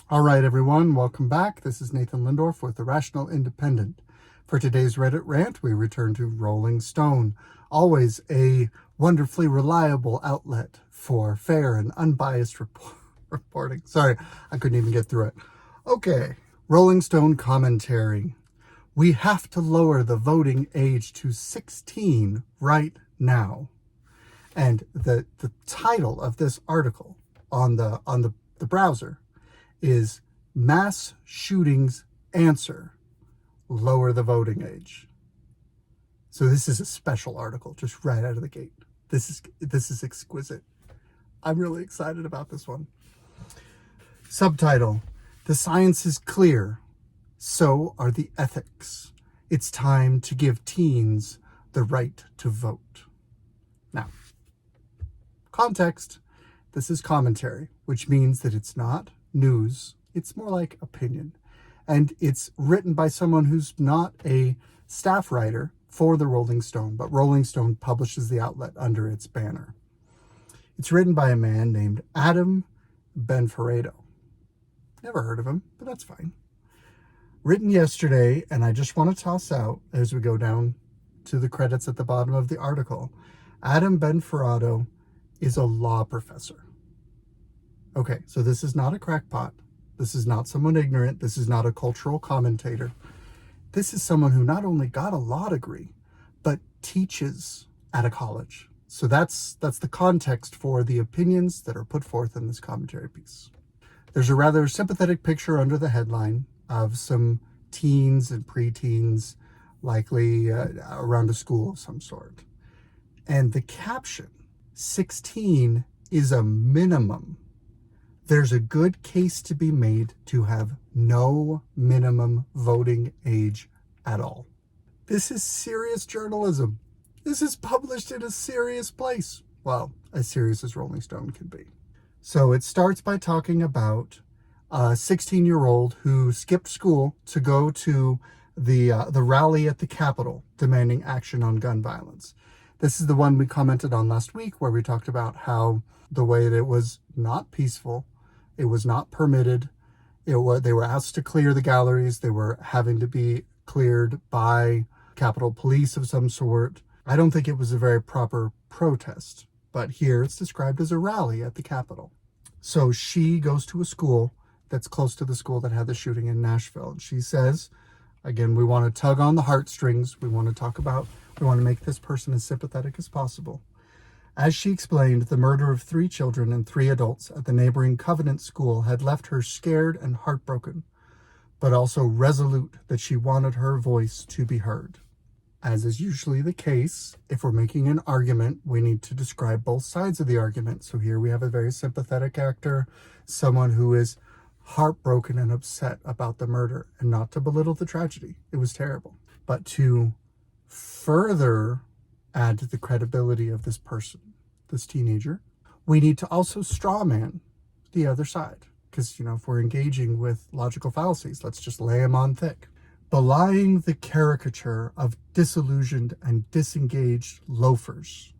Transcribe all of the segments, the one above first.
All right, everyone, welcome back. This is Nathan Lindorf with The Rational Independent. For today's Reddit rant, we return to Rolling Stone, always a wonderfully reliable outlet for fair and unbiased reporting. Sorry, I couldn't even get through it. Okay, Rolling Stone commentary. We have to lower the voting age to 16 right now. And the title of this article on the browser is Mass Shootings Answer, Lower the Voting Age. So this is a special article, just right out of the gate. This is exquisite. I'm really excited about this one. Subtitle: The science is clear, so are the ethics. It's time to give teens the right to vote. Now, context: this is commentary, which means that it's not news, it's more like opinion. And it's written by someone who's not a staff writer for the Rolling Stone, but Rolling Stone publishes the outlet under its banner. It's written by a man named Adam Benferrado. Never heard of him, but that's fine. Written yesterday, and I just want to toss out, as we go down to the credits at the bottom of the article, Adam Benferrado is a law professor. Okay, so this is not a crackpot. This is not someone ignorant. This is not a cultural commentator. This is someone who not only got a law degree, but teaches at a college. So that's the context for the opinions that are put forth in this commentary piece. There's a rather sympathetic picture under the headline of some teens and preteens, likely around a school of some sort. And the caption, 16 is a minimum. There's a good case to be made to have no minimum voting age at all. This is serious journalism. This is published in a serious place. Well, as serious as Rolling Stone can be. So it starts by talking about a 16-year-old who skipped school to go to the rally at the Capitol demanding action on gun violence. This is the one we commented on last week, where we talked about how the way that it was not peaceful, it was not permitted. They were asked to clear the galleries. They were having to be cleared by Capitol Police of some sort. I don't think it was a very proper protest, but here it's described as a rally at the Capitol. So she goes to a school that's close to the school that had the shooting in Nashville. And she says, again, we want to tug on the heartstrings. We want to make this person as sympathetic as possible. As she explained, the murder of 3 children and 3 adults at the neighboring Covenant School had left her scared and heartbroken, but also resolute that she wanted her voice to be heard. As is usually the case, if we're making an argument, we need to describe both sides of the argument. So here we have a very sympathetic actor, someone who is heartbroken and upset about the murder, and not to belittle the tragedy. It was terrible. But to further add to the credibility of this person, this teenager, we need to also strawman the other side. Because, if we're engaging with logical fallacies, let's just lay them on thick. Belying the caricature of disillusioned and disengaged loafers.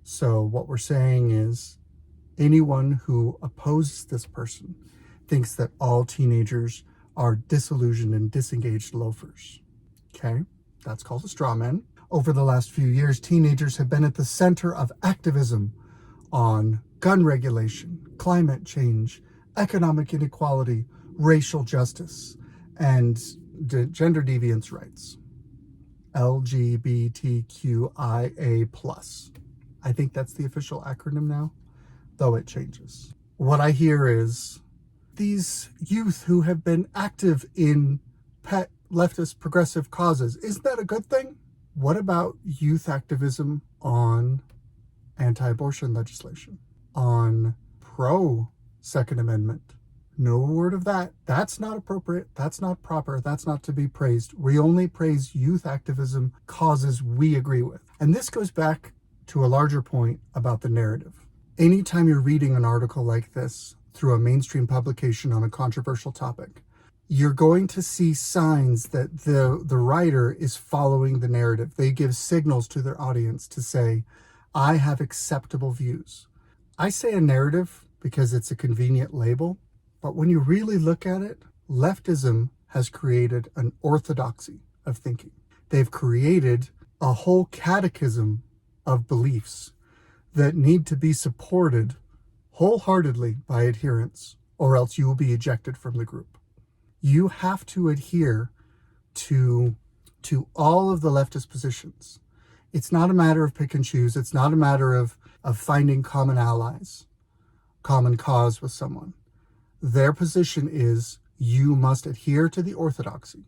So what we're saying is anyone who opposes this person thinks that all teenagers are disillusioned and disengaged loafers. Okay, that's called a straw man. Over the last few years, teenagers have been at the center of activism on gun regulation, climate change, economic inequality, racial justice, and gender deviance rights. LGBTQIA+. I think that's the official acronym now, though it changes. What I hear is these youth who have been active in pet leftist progressive causes, isn't that a good thing? What about youth activism on anti-abortion legislation, on pro-Second Amendment? No word of that. That's not appropriate. That's not proper. That's not to be praised. We only praise youth activism causes we agree with. And this goes back to a larger point about the narrative. Anytime you're reading an article like this through a mainstream publication on a controversial topic, you're going to see signs that the writer is following the narrative. They give signals to their audience to say, I have acceptable views. I say a narrative because it's a convenient label, But when you really look at it, leftism has created an orthodoxy of thinking. They've created a whole catechism of beliefs that need to be supported wholeheartedly by adherents, or else you will be ejected from the group. You have to adhere to all of the leftist positions. It's not a matter of pick and choose. It's not a matter of finding common allies, common cause with someone. Their position is you must adhere to the orthodoxy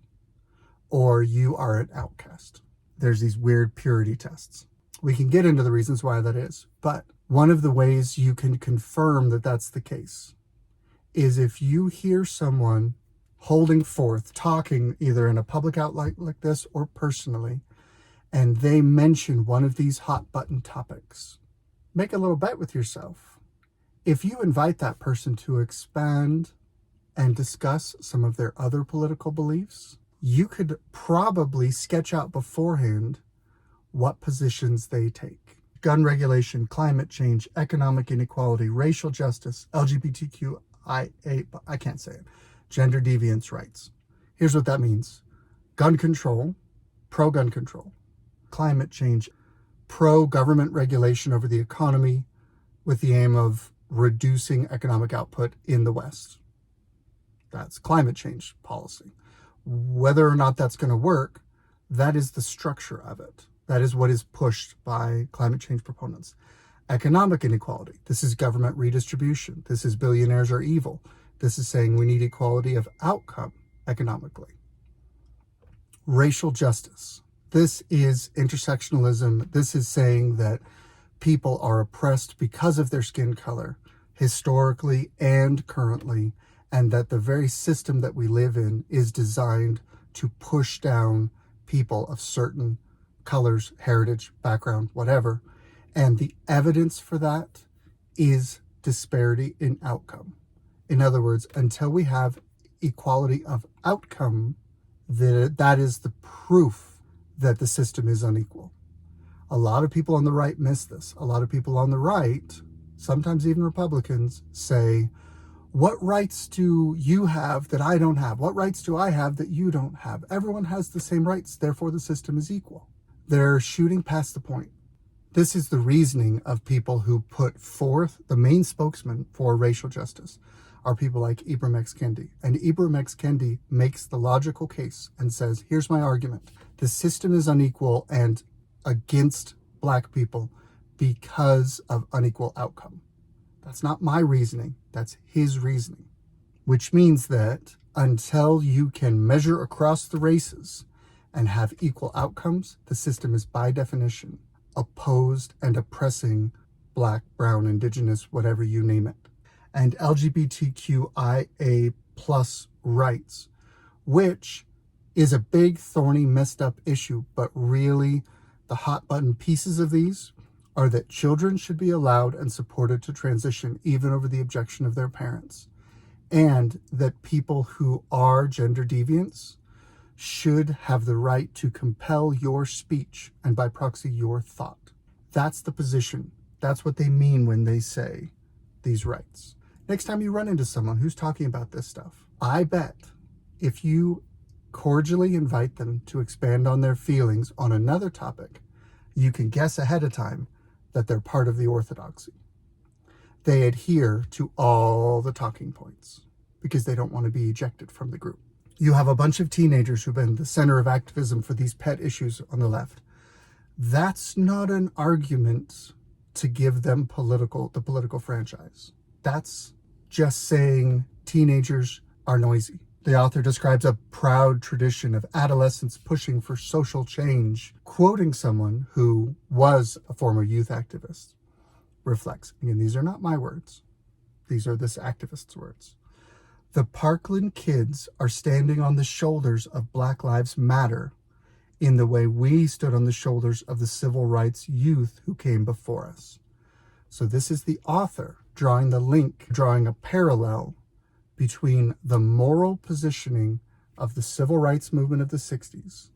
or you are an outcast. There's these weird purity tests. We can get into the reasons why that is, but one of the ways you can confirm that that's the case is if you hear someone holding forth, talking either in a public outlet like this or personally, and they mention one of these hot button topics. Make a little bet with yourself. If you invite that person to expand and discuss some of their other political beliefs, you could probably sketch out beforehand what positions they take. Gun regulation, climate change, economic inequality, racial justice, LGBTQIA, I can't say it, gender deviance rights. Here's what that means. Gun control, pro-gun control. Climate change, pro-government regulation over the economy with the aim of reducing economic output in the West. That's climate change policy. Whether or not that's going to work, that is the structure of it. That is what is pushed by climate change proponents. Economic inequality. This is government redistribution. This is billionaires are evil. This is saying we need equality of outcome economically. Racial justice. This is intersectionalism. This is saying that people are oppressed because of their skin color, historically and currently, and that the very system that we live in is designed to push down people of certain colors, heritage, background, whatever. And the evidence for that is disparity in outcome. In other words, until we have equality of outcome, that is the proof that the system is unequal. A lot of people on the right miss this. A lot of people on the right, sometimes even Republicans, say, what rights do you have that I don't have? What rights do I have that you don't have? Everyone has the same rights, therefore the system is equal. They're shooting past the point. This is the reasoning of people who put forth the main spokesman for racial justice are people like Ibram X. Kendi. And Ibram X. Kendi makes the logical case and says, here's my argument. The system is unequal and against Black people because of unequal outcome. That's not my reasoning. That's his reasoning, which means that until you can measure across the races and have equal outcomes, the system is by definition opposed and oppressing Black, brown, indigenous, whatever you name it. And LGBTQIA plus rights, which is a big, thorny, messed up issue, but really the hot button pieces of these are that children should be allowed and supported to transition even over the objection of their parents, and that people who are gender deviants should have the right to compel your speech and by proxy your thought. That's the position. That's what they mean when they say these rights. Next time you run into someone who's talking about this stuff, I bet if you cordially invite them to expand on their feelings on another topic, you can guess ahead of time that they're part of the orthodoxy. They adhere to all the talking points because they don't want to be ejected from the group. You have a bunch of teenagers who've been the center of activism for these pet issues on the left. That's not an argument to give them the political franchise. That's just saying teenagers are noisy. The author describes a proud tradition of adolescents pushing for social change, quoting someone who was a former youth activist. Reflects, again, these are not my words. These are this activist's words. The Parkland kids are standing on the shoulders of Black Lives Matter in the way we stood on the shoulders of the civil rights youth who came before us. So this is the author drawing the link, drawing a parallel between the moral positioning of the civil rights movement of the 60s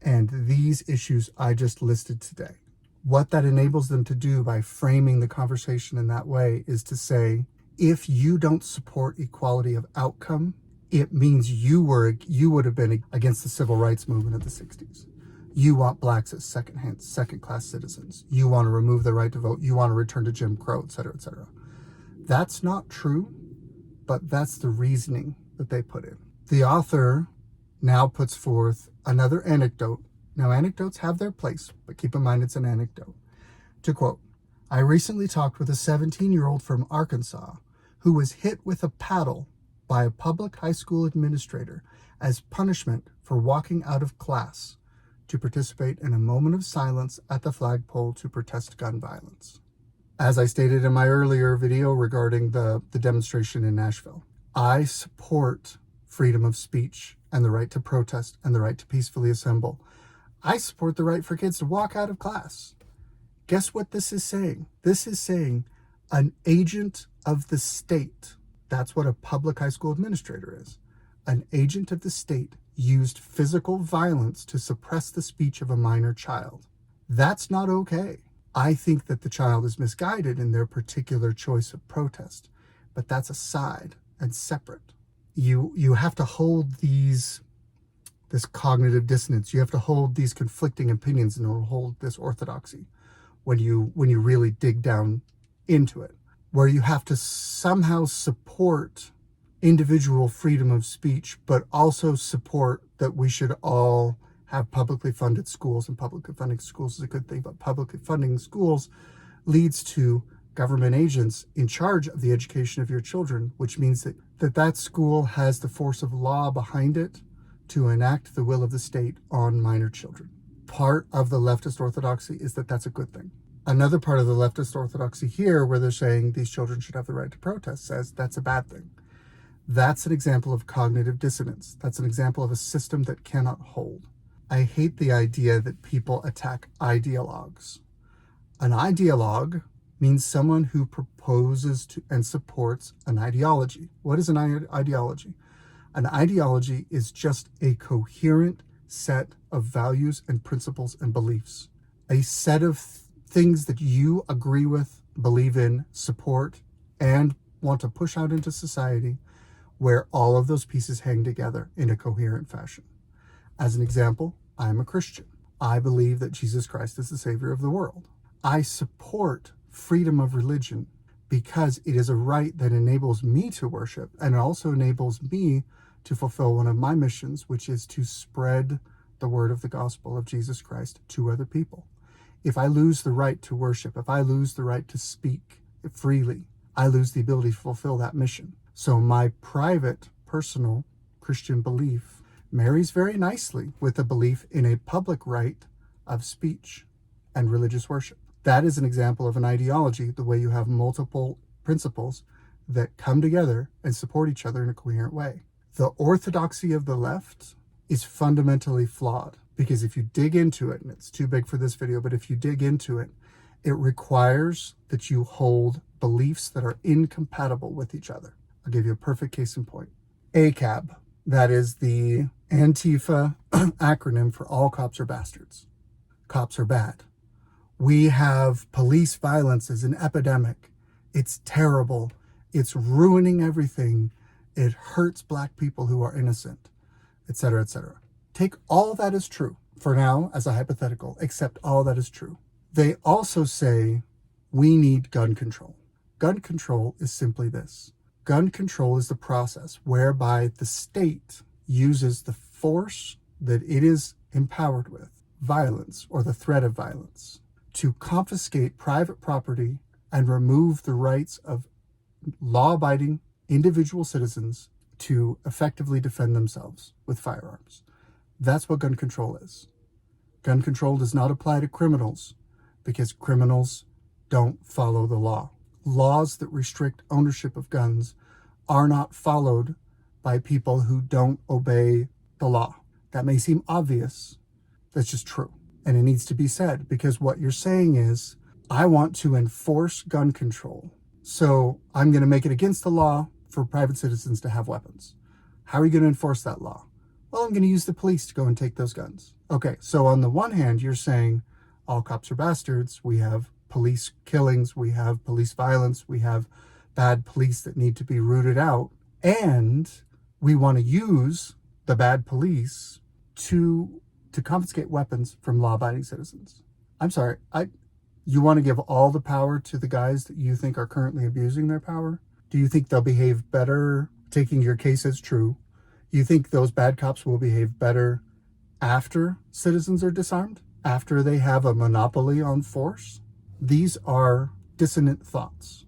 and these issues I just listed today. What that enables them to do by framing the conversation in that way is to say, If you don't support equality of outcome, it means you would have been against the civil rights movement of the 60s. You want blacks as second-class citizens. You want to remove the right to vote. You want to return to Jim Crow, et cetera, et cetera. That's not true, but that's the reasoning that they put in. The author now puts forth another anecdote. Now, anecdotes have their place, but keep in mind it's an anecdote. To quote, "I recently talked with a 17-year-old from Arkansas who was hit with a paddle by a public high school administrator as punishment for walking out of class to participate in a moment of silence at the flagpole to protest gun violence." As I stated in my earlier video regarding the demonstration in Nashville, I support freedom of speech and the right to protest and the right to peacefully assemble. I support the right for kids to walk out of class. Guess what this is saying? This is saying an agent of the state. That's what a public high school administrator is. An agent of the state used physical violence to suppress the speech of a minor child. That's not okay. I think that the child is misguided in their particular choice of protest, but that's aside and separate. You have to hold this cognitive dissonance. You have to hold these conflicting opinions and hold this orthodoxy when you really dig down into it, where you have to somehow support individual freedom of speech, but also support that we should all have publicly funded schools, and publicly funding schools is a good thing, but publicly funding schools leads to government agents in charge of the education of your children, which means that school has the force of law behind it to enact the will of the state on minor children. Part of the leftist orthodoxy is that that's a good thing. Another part of the leftist orthodoxy here, where they're saying these children should have the right to protest, says that's a bad thing. That's an example of cognitive dissonance. That's an example of a system that cannot hold. I hate the idea that people attack ideologues. An ideologue means someone who proposes to and supports an ideology. What is an ideology? An ideology is just a coherent set of values and principles and beliefs. A set of things that you agree with, believe in, support, and want to push out into society, where all of those pieces hang together in a coherent fashion. As an example, I'm a Christian. I believe that Jesus Christ is the Savior of the world. I support freedom of religion because it is a right that enables me to worship, and it also enables me to fulfill one of my missions, which is to spread the word of the gospel of Jesus Christ to other people. If I lose the right to worship, if I lose the right to speak freely, I lose the ability to fulfill that mission. So my private, personal Christian belief marries very nicely with a belief in a public right of speech and religious worship. That is an example of an ideology, the way you have multiple principles that come together and support each other in a coherent way. The orthodoxy of the left is fundamentally flawed, because if you dig into it, and it's too big for this video, but if you dig into it, it requires that you hold beliefs that are incompatible with each other. I'll give you a perfect case in point. ACAB, that is the Antifa acronym for all cops are bastards. Cops are bad. We have police violence as an epidemic. It's terrible. It's ruining everything. It hurts black people who are innocent, etc., etc. Take all that as true for now as a hypothetical, accept all that is true. They also say we need gun control. Gun control is simply this. Gun control is the process whereby the state uses the force that it is empowered with, violence or the threat of violence, to confiscate private property and remove the rights of law-abiding individual citizens to effectively defend themselves with firearms. That's what gun control is. Gun control does not apply to criminals because criminals don't follow the law. Laws that restrict ownership of guns are not followed by people who don't obey the law. That may seem obvious. That's just true. And it needs to be said, because what you're saying is, I want to enforce gun control, so I'm going to make it against the law for private citizens to have weapons. How are you going to enforce that law? Well, I'm going to use the police to go and take those guns. Okay, so on the one hand, you're saying all cops are bastards. We have police killings. We have police violence. We have bad police that need to be rooted out, and we want to use the bad police to confiscate weapons from law-abiding citizens. I'm sorry, you want to give all the power to the guys that you think are currently abusing their power? Do you think they'll behave better, taking your case as true? You think those bad cops will behave better after citizens are disarmed? After they have a monopoly on force? These are dissonant thoughts.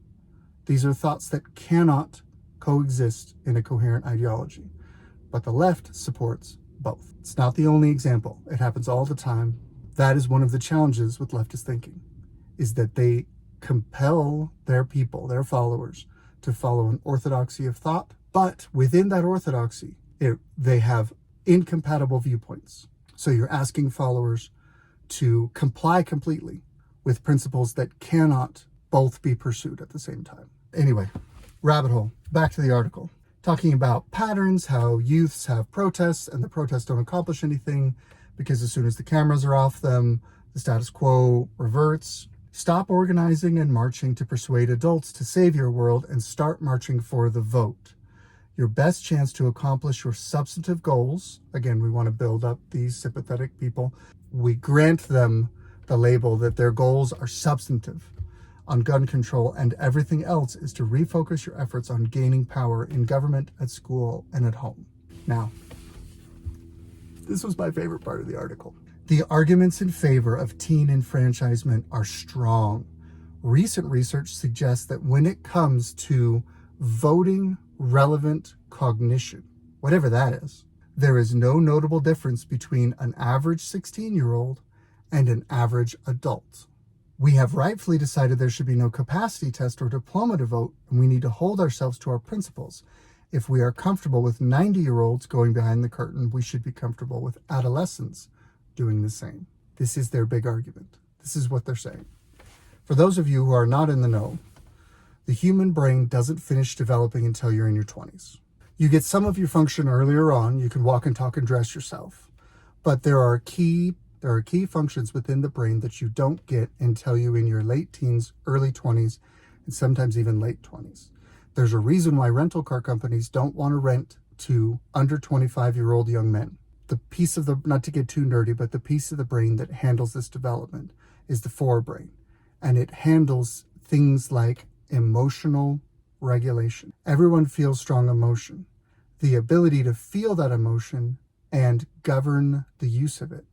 These are thoughts that cannot coexist in a coherent ideology. But the left supports both. It's not the only example. It happens all the time. That is one of the challenges with leftist thinking, is that they compel their people, their followers, to follow an orthodoxy of thought, but within that orthodoxy, they have incompatible viewpoints. So you're asking followers to comply completely with principles that cannot both be pursued at the same time. Anyway, rabbit hole, back to the article. Talking about patterns, how youths have protests and the protests don't accomplish anything because as soon as the cameras are off them, the status quo reverts. Stop organizing and marching to persuade adults to save your world and start marching for the vote. Your best chance to accomplish your substantive goals, again, we want to build up these sympathetic people. We grant them the label that their goals are substantive on gun control, and everything else is to refocus your efforts on gaining power in government, at school, and at home. Now, this was my favorite part of the article. The arguments in favor of teen enfranchisement are strong. Recent research suggests that when it comes to voting relevant cognition, whatever that is, there is no notable difference between an average 16-year-old and an average adult. We have rightfully decided there should be no capacity test or diploma to vote, and we need to hold ourselves to our principles. If we are comfortable with 90-year-olds going behind the curtain, we should be comfortable with adolescents doing the same. This is their big argument. This is what they're saying. For those of you who are not in the know, the human brain doesn't finish developing until you're in your 20s. You get some of your function earlier on. You can walk and talk and dress yourself. But there are key functions within the brain that you don't get until you're in your late teens, early 20s, and sometimes even late 20s. There's a reason why rental car companies don't want to rent to under 25-year-old young men. The piece of not to get too nerdy, but the piece of the brain that handles this development is the forebrain. And it handles things like emotional regulation. Everyone feels strong emotion. The ability to feel that emotion and govern the use of it,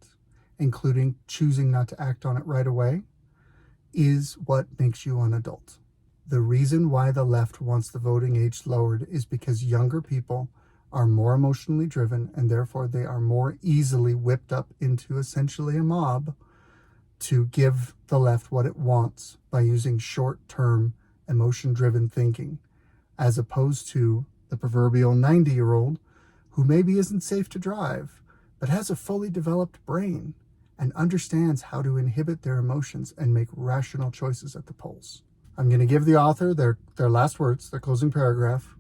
including choosing not to act on it right away, is what makes you an adult. The reason why the left wants the voting age lowered is because younger people are more emotionally driven, and therefore they are more easily whipped up into essentially a mob to give the left what it wants by using short-term emotion-driven thinking, as opposed to the proverbial 90-year-old who maybe isn't safe to drive, but has a fully developed brain and understands how to inhibit their emotions and make rational choices at the polls. I'm going to give the author their last words, their closing paragraph.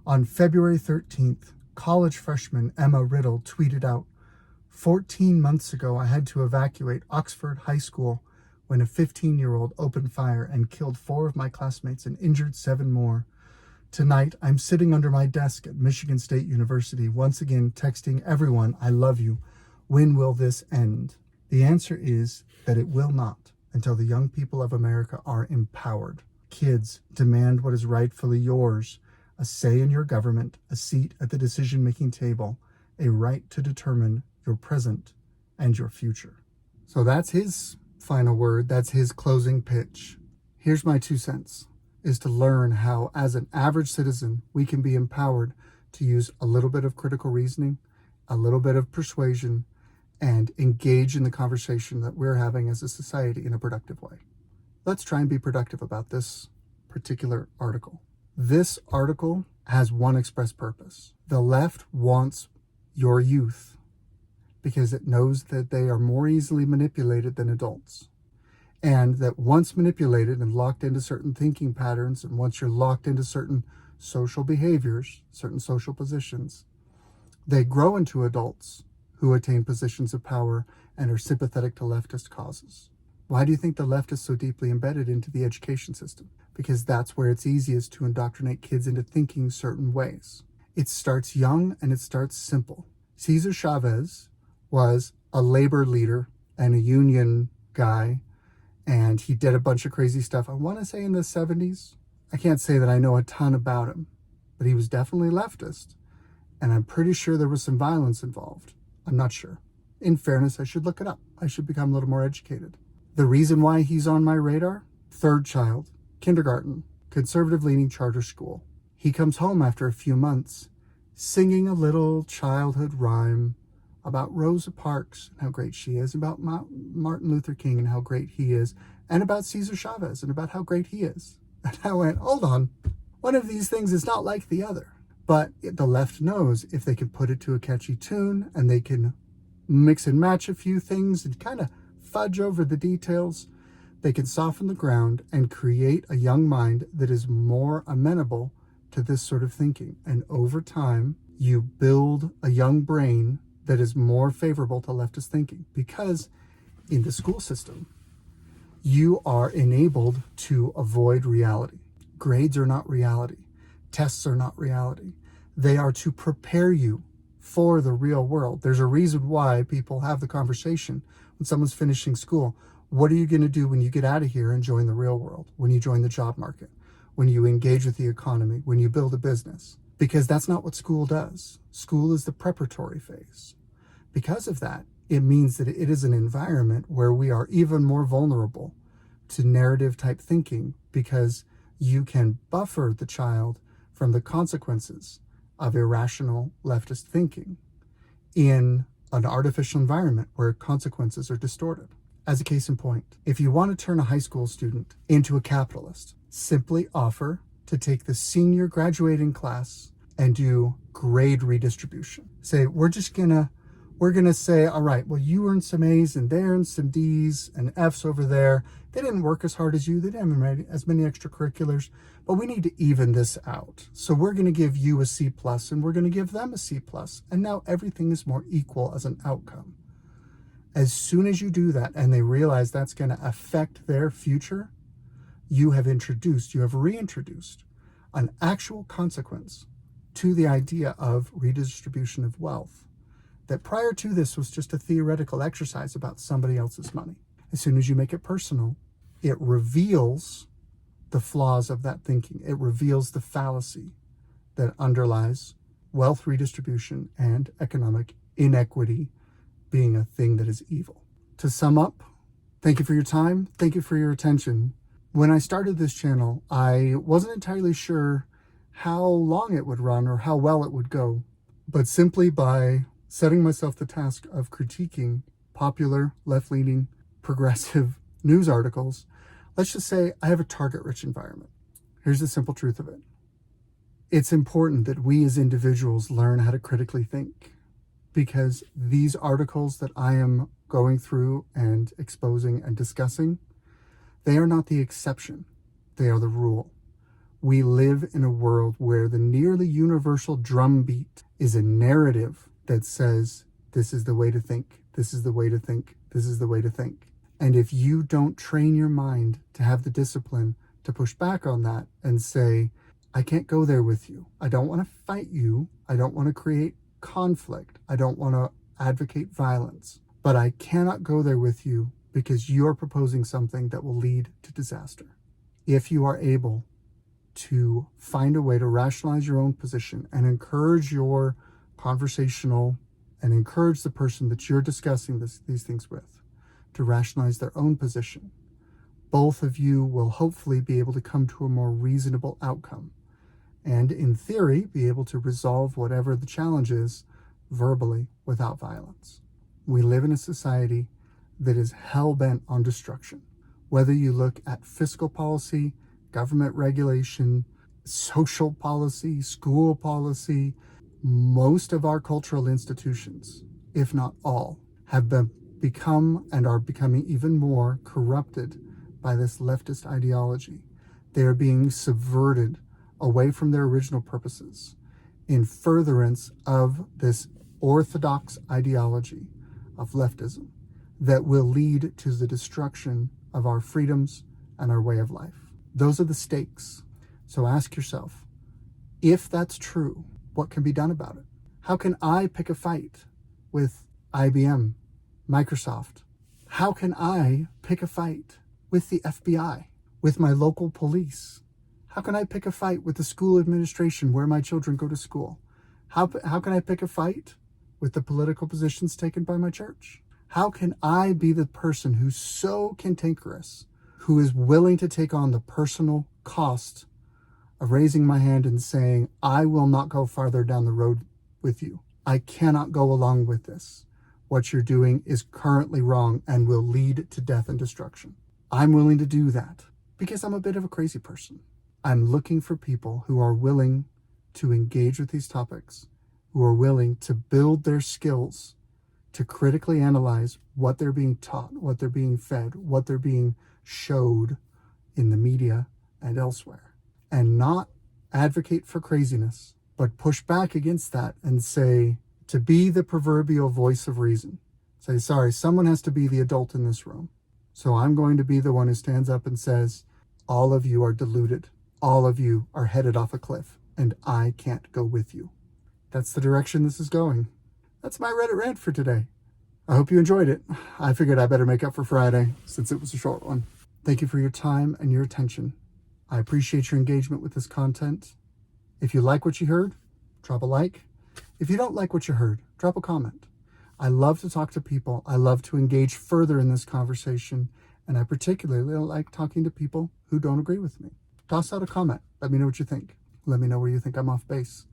On February 13th, college freshman Emma Riddle tweeted out, 14 months ago, I had to evacuate Oxford High School when a 15-year-old opened fire and killed 4 of my classmates and injured 7 more. Tonight, I'm sitting under my desk at Michigan State University, once again texting everyone, I love you. When will this end? The answer is that it will not until the young people of America are empowered. Kids, demand what is rightfully yours, a say in your government, a seat at the decision-making table, a right to determine your present and your future. So that's his final word. That's his closing pitch. Here's my 2 cents, is to learn how, as an average citizen, we can be empowered to use a little bit of critical reasoning, a little bit of persuasion, and engage in the conversation that we're having as a society in a productive way. Let's try and be productive about this particular article. This article has one express purpose. The left wants your youth because it knows that they are more easily manipulated than adults. And that once manipulated and locked into certain thinking patterns, and once you're locked into certain social behaviors, certain social positions, they grow into adults who attain positions of power and are sympathetic to leftist causes. Why do you think the left is so deeply embedded into the education system? because that's where it's easiest to indoctrinate kids into thinking certain ways. It starts young and it starts simple. Cesar Chavez was a labor leader and a union guy, and he did a bunch of crazy stuff. I want to say in the 70s. I can't say that I know a ton about him, but he was definitely leftist, and I'm pretty sure there was some violence involved. I'm not sure. In fairness, I should look it up. I should become a little more educated. The reason why he's on my radar: third child, kindergarten, conservative-leaning charter school. He comes home after a few months singing a little childhood rhyme about Rosa Parks and how great she is, about Martin Luther King and how great he is, and about Cesar Chavez and about how great he is. And I went, hold on, one of these things is not like the other. But the left knows if they can put it to a catchy tune and they can mix and match a few things and kind of fudge over the details, they can soften the ground and create a young mind that is more amenable to this sort of thinking. And over time, you build a young brain that is more favorable to leftist thinking, because in the school system, you are enabled to avoid reality. Grades are not reality. Tests are not reality. They are to prepare you for the real world. There's a reason why people have the conversation when someone's finishing school. What are you going to do when you get out of here and join the real world? When you join the job market? When you engage with the economy? When you build a business? Because that's not what school does. School is the preparatory phase. Because of that, it means that it is an environment where we are even more vulnerable to narrative type thinking, because you can buffer the child from the consequences of irrational leftist thinking in an artificial environment where consequences are distorted. As a case in point, if you want to turn a high school student into a capitalist, simply offer to take the senior graduating class and do grade redistribution. Say, we're going to say, all right, well, you earned some A's and they earned some D's and F's over there. They didn't work as hard as you. They didn't have as many extracurriculars, but we need to even this out. So we're going to give you a C plus and we're going to give them a C plus. And now everything is more equal as an outcome. As soon as you do that and they realize that's going to affect their future, you have reintroduced an actual consequence to the idea of redistribution of wealth that prior to this was just a theoretical exercise about somebody else's money. As soon as you make it personal, it reveals the flaws of that thinking. It reveals the fallacy that underlies wealth redistribution and economic inequity being a thing that is evil. To sum up, thank you for your time. Thank you for your attention. When I started this channel, I wasn't entirely sure how long it would run or how well it would go, but simply by setting myself the task of critiquing popular, left-leaning, progressive news articles, let's just say I have a target-rich environment. Here's the simple truth of it. It's important that we as individuals learn how to critically think, because these articles that I am going through and exposing and discussing, they are not the exception. They are the rule. We live in a world where the nearly universal drumbeat is a narrative that says, this is the way to think, this is the way to think, this is the way to think. And if you don't train your mind to have the discipline to push back on that and say, I can't go there with you. I don't want to fight you. I don't want to create conflict. I don't want to advocate violence. But I cannot go there with you because you're proposing something that will lead to disaster. If you are able to find a way to rationalize your own position and encourage your conversational and encourage the person that you're discussing these things with to rationalize their own position, both of you will hopefully be able to come to a more reasonable outcome and, in theory, be able to resolve whatever the challenge is verbally without violence. We live in a society that is hell-bent on destruction. Whether you look at fiscal policy, government regulation, social policy, school policy, most of our cultural institutions, if not all, have become and are becoming even more corrupted by this leftist ideology. They are being subverted away from their original purposes in furtherance of this orthodox ideology of leftism that will lead to the destruction of our freedoms and our way of life. Those are the stakes. So ask yourself, if that's true, what can be done about it? How can I pick a fight with IBM, Microsoft? How can I pick a fight with the FBI, with my local police? How can I pick a fight with the school administration where my children go to school? How can I pick a fight with the political positions taken by my church? How can I be the person who's so cantankerous, who is willing to take on the personal cost of raising my hand and saying, I will not go farther down the road with you. I cannot go along with this. What you're doing is currently wrong and will lead to death and destruction. I'm willing to do that because I'm a bit of a crazy person. I'm looking for people who are willing to engage with these topics, who are willing to build their skills to critically analyze what they're being taught, what they're being fed, what they're being showed in the media and elsewhere, and not advocate for craziness, but push back against that and say, to be the proverbial voice of reason. Say, sorry, someone has to be the adult in this room. So I'm going to be the one who stands up and says, all of you are deluded. All of you are headed off a cliff, and I can't go with you. That's the direction this is going. That's my Reddit rant for today. I hope you enjoyed it. I figured I better make up for Friday since it was a short one. Thank you for your time and your attention. I appreciate your engagement with this content. If you like what you heard, drop a like. If you don't like what you heard, drop a comment. I love to talk to people. I love to engage further in this conversation, and I particularly like talking to people who don't agree with me. Toss out a comment. Let me know what you think. Let me know where you think I'm off base.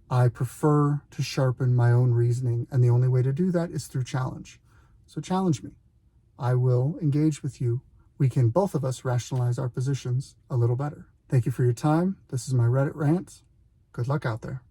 I prefer to sharpen my own reasoning, and the only way to do that is through challenge. So challenge me. I will engage with you. We can, both of us, rationalize our positions a little better. Thank you for your time. This is my Reddit rant. Good luck out there.